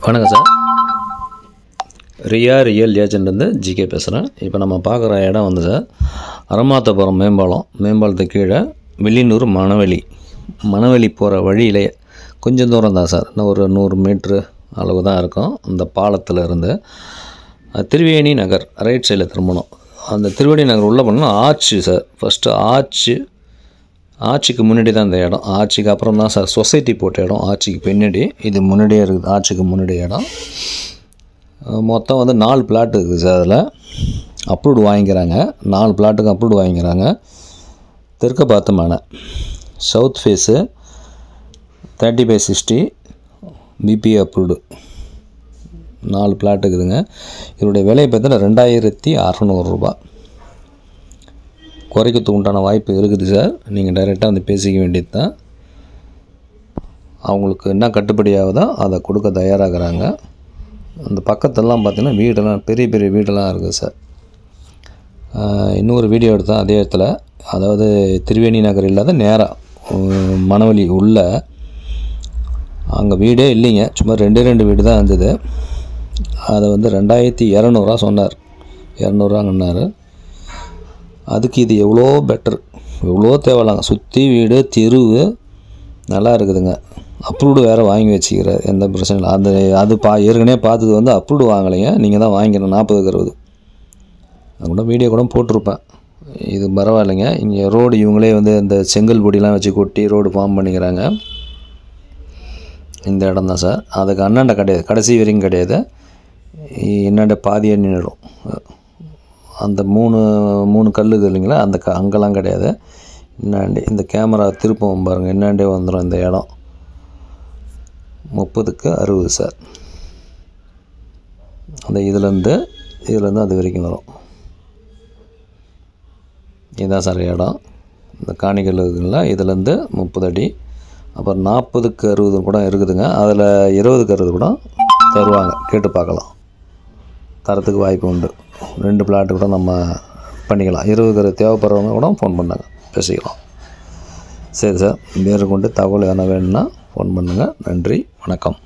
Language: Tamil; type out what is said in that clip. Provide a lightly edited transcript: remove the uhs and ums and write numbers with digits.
வணக்கம் சார். ரியல் ஏஜென்ட் வந்து ஜிகே பேசுகிறேன். இப்போ நம்ம பார்க்குற இடம் வந்து சார் அரமாத்தபுரம் மேம்பாலத்துக்கு கீழே வில்லியனூர் மணவெளி போகிற வழியிலே கொஞ்சம் தூரம் தான் சார், இன்னும் ஒரு 100 மீட்ரு அளவு தான் இருக்கும். அந்த பாலத்தில் இருந்து திருவேணி நகர் ரைட் சைடில் திரும்பணும். அந்த திருவேணி நகர் உள்ளே போனோம்னா ஆர்ச்சு சார். ஃபஸ்ட்டு ஆர்ச்சுக்கு முன்னாடி தான் இந்த இடம். ஆர்ச்சுக்கு அப்புறம் தான் சார் சொசைட்டி போட்ட இடம். ஆர்ச்சுக்கு பின்னாடி இது முன்னாடியே இருக்குது. ஆர்ச்சுக்கு முன்னாடி இடம் மொத்தம் வந்து 4 பிளாட் இருக்குது சார். அதில் அப்ரூவ்டு வாங்கிக்கிறாங்க. 4 பிளாட்டுக்கு அப்ரூவ்டு வாங்கிக்கிறாங்க. தெற்கு பார்த்து மனை, south face 30/60 BP approved 4 plot இருக்குதுங்க. இதனுடைய விலை பார்த்தீங்கன்னா 2600 ரூபா. குறைக்கிறதுக்கு உண்டான வாய்ப்பு இருக்குது சார். நீங்கள் டைரெக்டாக வந்து பேசிக்க வேண்டியது தான். அவங்களுக்கு என்ன கட்டுப்படி ஆகுதோ அதை கொடுக்க தயாராகிறாங்க. அந்த பக்கத்தெல்லாம் பார்த்திங்கன்னா வீடெல்லாம் பெரிய வீடெல்லாம் இருக்குது சார். இன்னொரு வீடியோ எடுத்தேன் அதே இடத்துல, அதாவது திருவேணி நகர் இல்லாத நேராக மணவெளி உள்ள அங்கே வீடே இல்லைங்க, சும்மா 2 வீடு தான் இருந்தது. அதை வந்து 2200 சொன்னார், 200 அதுக்கு இது எவ்வளோ பெட்டர், எவ்வளோ தேவையில்லாங்க. சுற்றி வீடு தெருவு நல்லா இருக்குதுங்க. அப்ரூவ்டு வேறு வாங்கி வச்சுக்கிறார், எந்த பிரச்சனை இல்லை. அது ஏற்கனவே பார்த்தது வந்து அப்ரூவ்டு வாங்கலைங்க, நீங்கள் தான் வாங்கிக்கணும். 40/60 அது கூட வீடியோ கூட போட்டிருப்பேன். இது பரவாயில்லைங்க. இங்கே ரோடு இவங்களே வந்து இந்த செங்கல் பொடியெலாம் வச்சு கொட்டி ரோடு ஃபார்ம் பண்ணிக்கிறாங்க. இந்த இடம் தான் சார். அதுக்கு அண்ணாண்ட கிடையாது, கடைசி வரைக்கும் கிடையாது. என்னாண்ட பாதியே நின்றுடும். அந்த மூணு கல் இது இல்லைங்களா, அந்த அங்கெல்லாம் கிடையாது. என்னாண்டி இந்த கேமரா திருப்பம் பாருங்கள், என்னாண்டே வந்துடும் இந்த இடம். 30/60 சார். அந்த இதுலேருந்து அது வரைக்கும் வரும். இதுதான் சார் இடம். இந்த காணிக்கல் இருக்குங்களா, இதுலேருந்து 30 அடி. அப்புறம் 40/60 கூட இருக்குதுங்க. அதில் 20/60 கூட தருவாங்க, கேட்டு பார்க்கலாம். தரத்துக்கு வாய்ப்பு உண்டு. 2 பிளாட்டு கூட நம்ம பண்ணிக்கலாம். 20/60 தேவைப்படுறவங்க கூட ஃபோன் பண்ணாங்க, பேசிக்கலாம். சரி சார், வேறு கொண்டு தகவல் எதனா வேணும்னா ஃபோன் பண்ணுங்கள். நன்றி, வணக்கம்.